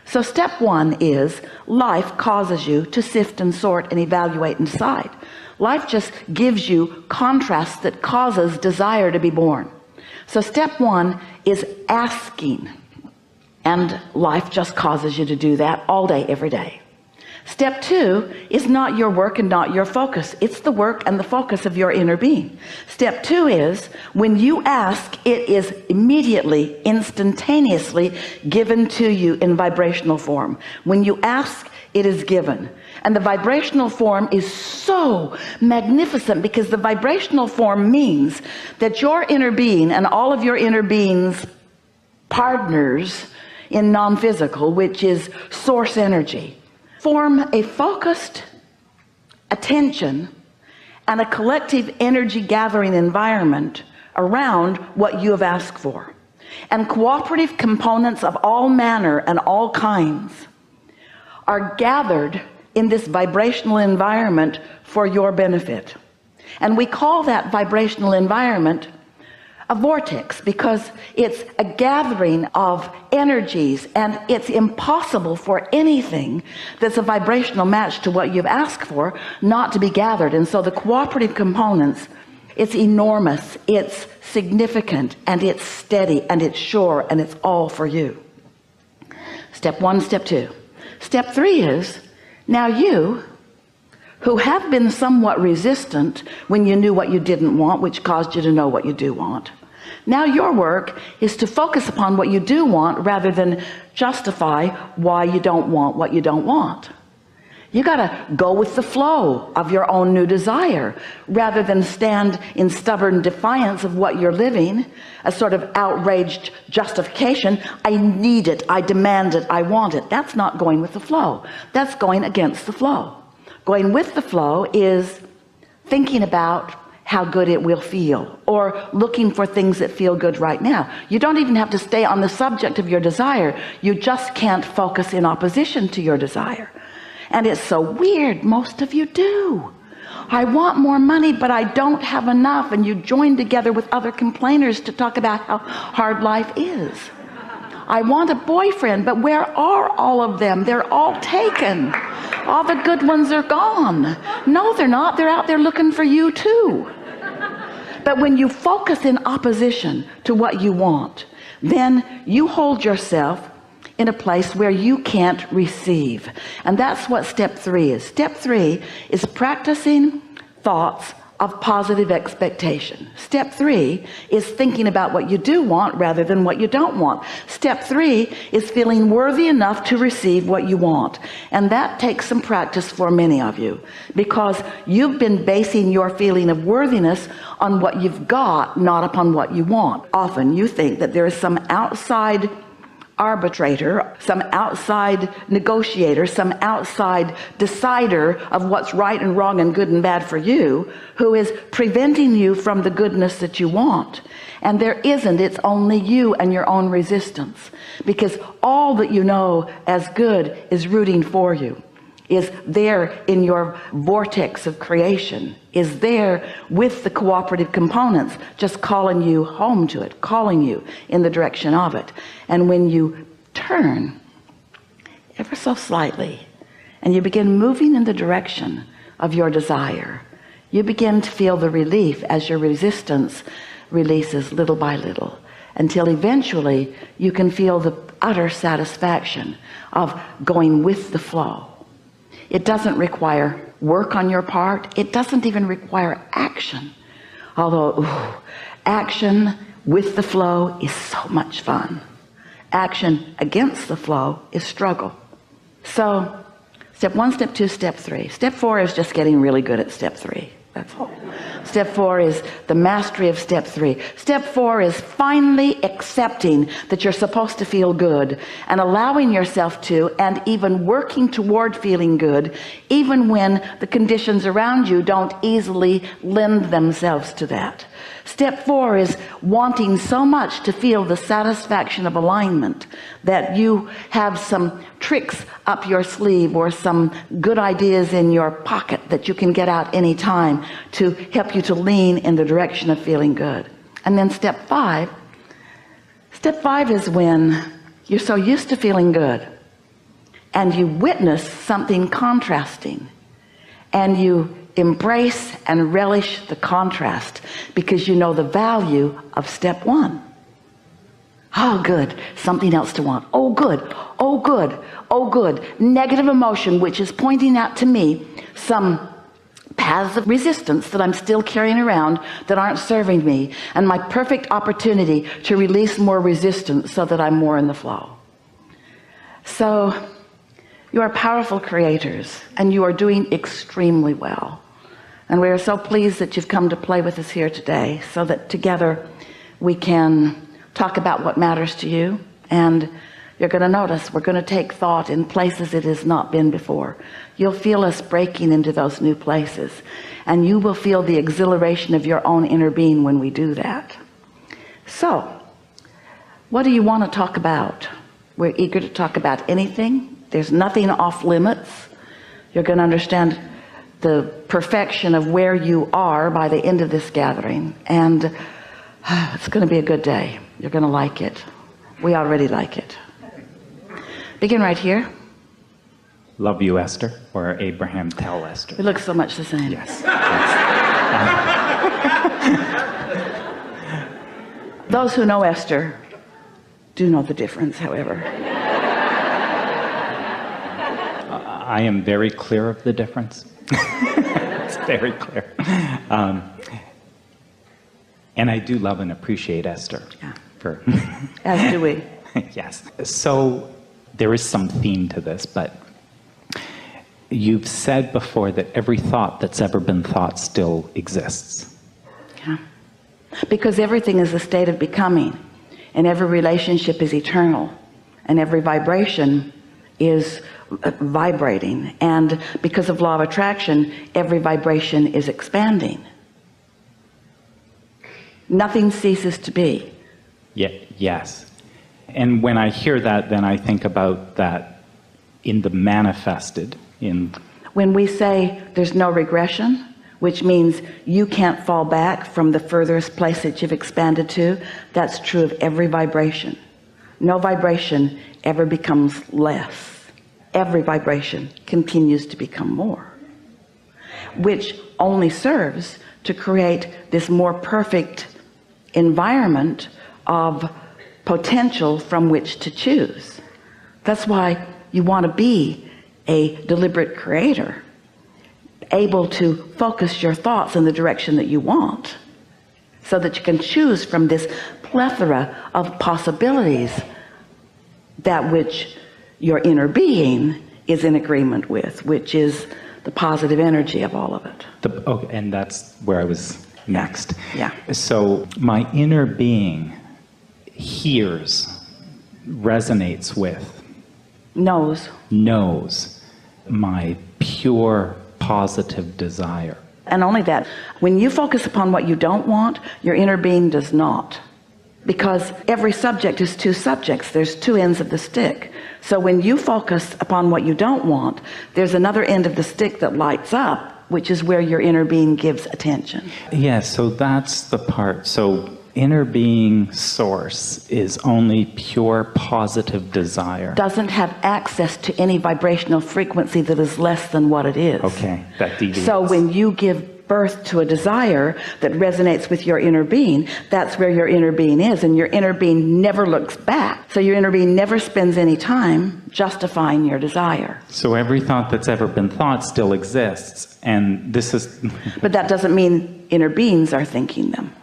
So step one is life causes you to sift and sort and evaluate and decide. Life just gives you contrasts that causes desire to be born. So step one is asking, and life just causes you to do that all day, every day. Step two is not your work and not your focus. It's the work and the focus of your inner being. Step two is when you ask, it is immediately, instantaneously given to you in vibrational form. When you ask, it is given. And the vibrational form is so magnificent, because the vibrational form means that your inner being and all of your inner being's partners in non-physical, which is source energy, form a focused attention and a collective energy gathering environment around what you have asked for. And cooperative components of all manner and all kinds are gathered in this vibrational environment for your benefit. And we call that vibrational environment a vortex, because it's a gathering of energies, and it's impossible for anything that's a vibrational match to what you've asked for not to be gathered. And so the cooperative components, it's enormous, it's significant, and it's steady, and it's sure, and it's all for you. Step one, step two. Step three is, now you who have been somewhat resistant when you knew what you didn't want, which caused you to know what you do want, now your work is to focus upon what you do want rather than justify why you don't want what you don't want. You got to go with the flow of your own new desire rather than stand in stubborn defiance of what you're living, a sort of outraged justification. I need it, I demand it, I want it. That's not going with the flow. That's going against the flow. Going with the flow is thinking about how good it will feel, or looking for things that feel good right now. You don't even have to stay on the subject of your desire. You just can't focus in opposition to your desire. And it's so weird, most of you do. I want more money, but I don't have enough. And you join together with other complainers to talk about how hard life is. I want a boyfriend, but where are all of them? They're all taken. All the good ones are gone. No, they're not. They're out there looking for you too. But when you focus in opposition to what you want, then you hold yourself in a place where you can't receive. And that's what step three is. Step three is practicing thoughts of positive expectation. Step three is thinking about what you do want rather than what you don't want. Step three is feeling worthy enough to receive what you want. And that takes some practice for many of you, because you've been basing your feeling of worthiness on what you've got, not upon what you want. Often you think that there is some outside arbitrator, some outside negotiator, some outside decider of what's right and wrong and good and bad for you, who is preventing you from the goodness that you want. And there isn't. It's only you and your own resistance, because all that you know as good is rooting for you, is there in your vortex of creation, is there with the cooperative components, just calling you home to it, calling you in the direction of it. And when you turn ever so slightly and you begin moving in the direction of your desire, you begin to feel the relief as your resistance releases little by little, until eventually you can feel the utter satisfaction of going with the flow. It doesn't require work on your part. It doesn't even require action. Although action with the flow is so much fun. Action against the flow is struggle. So step one, step two, step three. Step four is just getting really good at step three. That's all. Step four is the mastery of step three. Step four is finally accepting that you're supposed to feel good and allowing yourself to, and even working toward feeling good, even when the conditions around you don't easily lend themselves to that. Step four is wanting so much to feel the satisfaction of alignment that you have some tricks up your sleeve or some good ideas in your pocket that you can get out anytime to help you to lean in the direction of feeling good. And then step five is when you're so used to feeling good and you witness something contrasting, and you embrace and relish the contrast because you know the value of step one. Oh good, something else to want. Oh good, oh good, oh good. Negative emotion, which is pointing out to me some paths of resistance that I'm still carrying around that aren't serving me, and my perfect opportunity to release more resistance so that I'm more in the flow. So you are powerful creators, and you are doing extremely well. And we are so pleased that you've come to play with us here today, so that together we can talk about what matters to you. And you're going to notice we're going to take thought in places it has not been before. You'll feel us breaking into those new places, and you will feel the exhilaration of your own inner being when we do that. So what do you want to talk about? We're eager to talk about anything. There's nothing off limits. You're going to understand the perfection of where you are by the end of this gathering, and it's going to be a good day. You're going to like it. We already like it. Begin right here. Love you, Esther, or Abraham, tell Esther. We look so much the same. Yes. Those who know Esther do know the difference, however. I am very clear of the difference. It's very clear. And I do love and appreciate Esther. Yeah. For As do we. Yes. So there is some theme to this, but you've said before that every thought that's ever been thought still exists. Yeah. Because everything is a state of becoming, and every relationship is eternal, and every vibration is vibrating, and because of law of attraction, every vibration is expanding. Nothing ceases to be. Yeah, yes. And when I hear that, then I think about that in the manifested. When we say there's no regression, which means you can't fall back from the furthest place that you've expanded to, that's true of every vibration. No vibration ever becomes less. Every vibration continues to become more, which only serves to create this more perfect environment of potential from which to choose. That's why you want to be a deliberate creator, able to focus your thoughts in the direction that you want, so that you can choose from this plethora of possibilities that which your inner being is in agreement with, which is the positive energy of all of it. Okay, and that's where I was next. Yeah. So my inner being hears, resonates with, knows my pure positive desire. And only that. When you focus upon what you don't want, your inner being does not. Because every subject is two subjects. There's two ends of the stick. So when you focus upon what you don't want, there's another end of the stick that lights up, which is where your inner being gives attention. Yeah, so that's the part. So inner being source is only pure positive desire. Doesn't have access to any vibrational frequency that is less than what it is. Okay, that deviates. So when you give birth to a desire that resonates with your inner being, that's where your inner being is, and your inner being never looks back. So your inner being never spends any time justifying your desire. So every thought that's ever been thought still exists, and this is... But that doesn't mean inner beings are thinking them.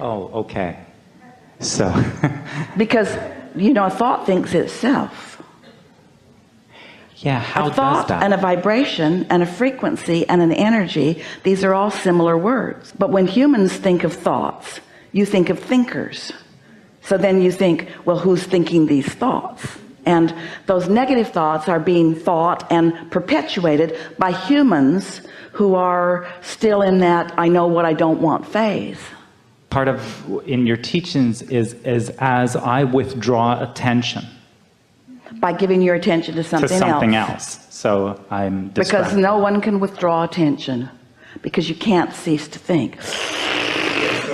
Oh, okay. So... Because, you know, a thought thinks itself. Yeah, how a thought does that? And a vibration and a frequency and an energy, these are all similar words. But when humans think of thoughts, you think of thinkers. So then you think, well, who's thinking these thoughts? And those negative thoughts are being thought and perpetuated by humans who are still in that I know what I don't want phase. Part of in your teachings is as I withdraw attention. By giving your attention to something else. So I'm because no one can withdraw attention, because you can't cease to think.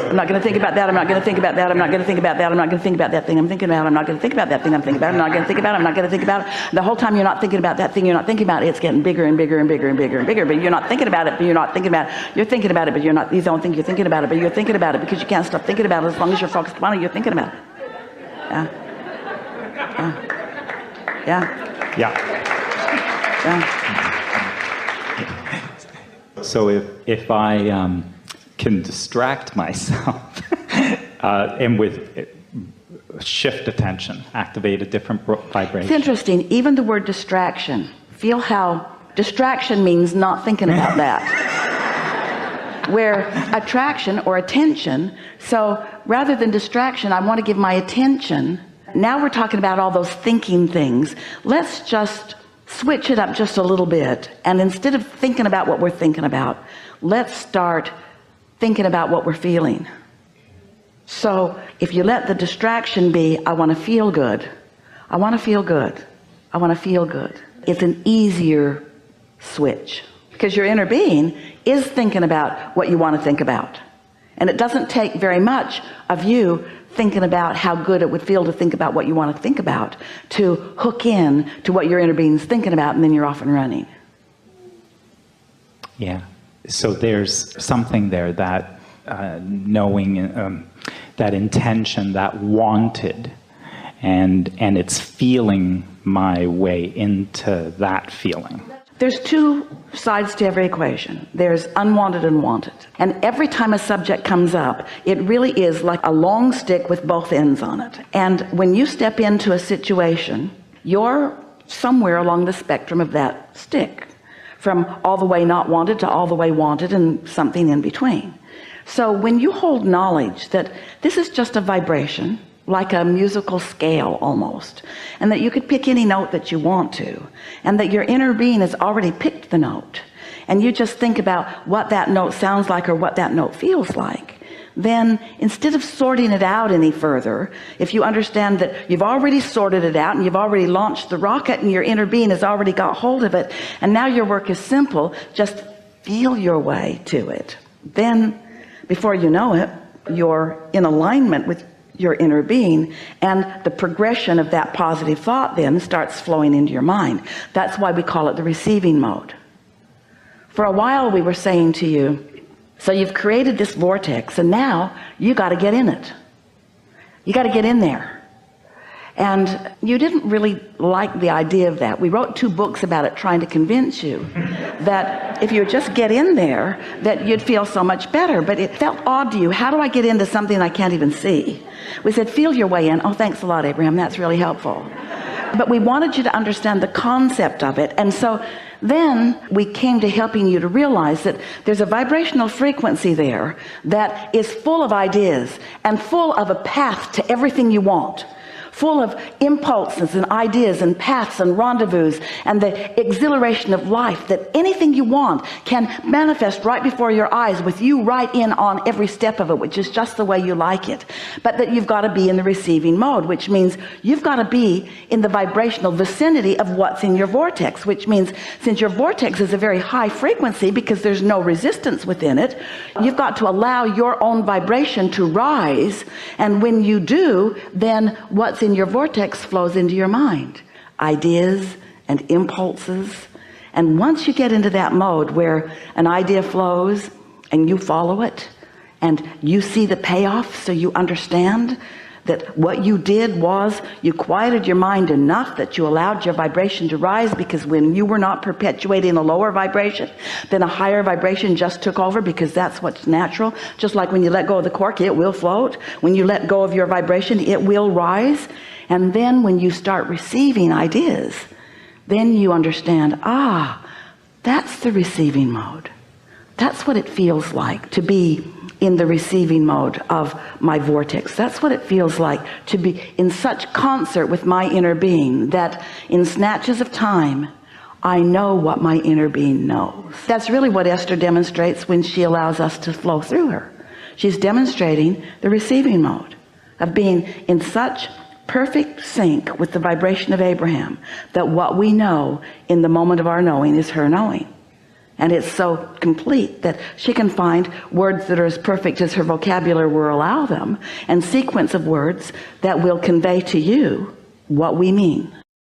I'm not going to think about that. I'm not going to think about that. I'm not going to think about that. I'm not going to think about that thing I'm thinking about. I'm not going to think about that thing I'm thinking about. I'm not going to think about it. I'm not going to think about it. The whole time you're not thinking about that thing you're not thinking about, it's getting bigger and bigger and bigger and bigger and bigger. But you're not thinking about it, but you're not thinking about it. You're thinking about it, but you're not, you don't think you're thinking about it, but you're thinking about it because you can't stop thinking about it as long as you're focused on it, you're thinking about it. Yeah. Yeah. Yeah. Yeah. So if I can distract myself and with shift attention, activate a different vibration. It's interesting, even the word distraction, feel how distraction means not thinking about that. Where attraction or attention, so rather than distraction, I want to give my attention. Now we're talking about all those thinking things. Let's just switch it up just a little bit, and instead of thinking about what we're thinking about, let's start thinking about what we're feeling. So if you let the distraction be, I want to feel good, I want to feel good, I want to feel good, it's an easier switch because your inner being is thinking about what you want to think about, and it doesn't take very much of you thinking about how good it would feel to think about what you want to think about to hook in to what your inner being's thinking about, and then you're off and running. Yeah. So there's something there that knowing that intention, that wanted, and it's feeling my way into that feeling. There's two sides to every equation. There's unwanted and wanted. And every time a subject comes up, it really is like a long stick with both ends on it. And when you step into a situation, you're somewhere along the spectrum of that stick, from all the way not wanted to all the way wanted and something in between. So when you hold knowledge that this is just a vibration, like a musical scale almost, and that you could pick any note that you want to, and that your inner being has already picked the note, and you just think about what that note sounds like or what that note feels like, then instead of sorting it out any further, if you understand that you've already sorted it out and you've already launched the rocket and your inner being has already got hold of it, and now your work is simple, just feel your way to it, then before you know it, you're in alignment with your inner being, and the progression of that positive thought then starts flowing into your mind. That's why we call it the receiving mode. For a while we were saying to you, so you've created this vortex and now you got to get in it, you got to get in there. And you didn't really like the idea of that. We wrote 2 books about it, trying to convince you that if you would just get in there, that you'd feel so much better. But it felt odd to you. How do I get into something I can't even see? We said, feel your way in. Oh, thanks a lot, Abraham. That's really helpful. But we wanted you to understand the concept of it. And so then we came to helping you to realize that there's a vibrational frequency there that is full of ideas and full of a path to everything you want, full of impulses and ideas and paths and rendezvous and the exhilaration of life, that anything you want can manifest right before your eyes with you right in on every step of it, which is just the way you like it. But that you've got to be in the receiving mode, which means you've got to be in the vibrational vicinity of what's in your vortex, which means since your vortex is a very high frequency because there's no resistance within it, you've got to allow your own vibration to rise. And when you do, then what's in your vortex flows into your mind, ideas and impulses. And once you get into that mode where an idea flows and you follow it and you see the payoff, so you understand that what you did was you quieted your mind enough that you allowed your vibration to rise, because when you were not perpetuating a lower vibration, then a higher vibration just took over, because that's what's natural. Just like when you let go of the cork, it will float. When you let go of your vibration, it will rise. And then when you start receiving ideas, then you understand, that's the receiving mode. That's what it feels like to be in the receiving mode of my vortex. That's what it feels like to be in such concert with my inner being that in snatches of time, I know what my inner being knows. That's really what Esther demonstrates when she allows us to flow through her. She's demonstrating the receiving mode of being in such perfect sync with the vibration of Abraham that what we know in the moment of our knowing is her knowing. And it's so complete that she can find words that are as perfect as her vocabulary will allow them, and sequence of words that will convey to you what we mean.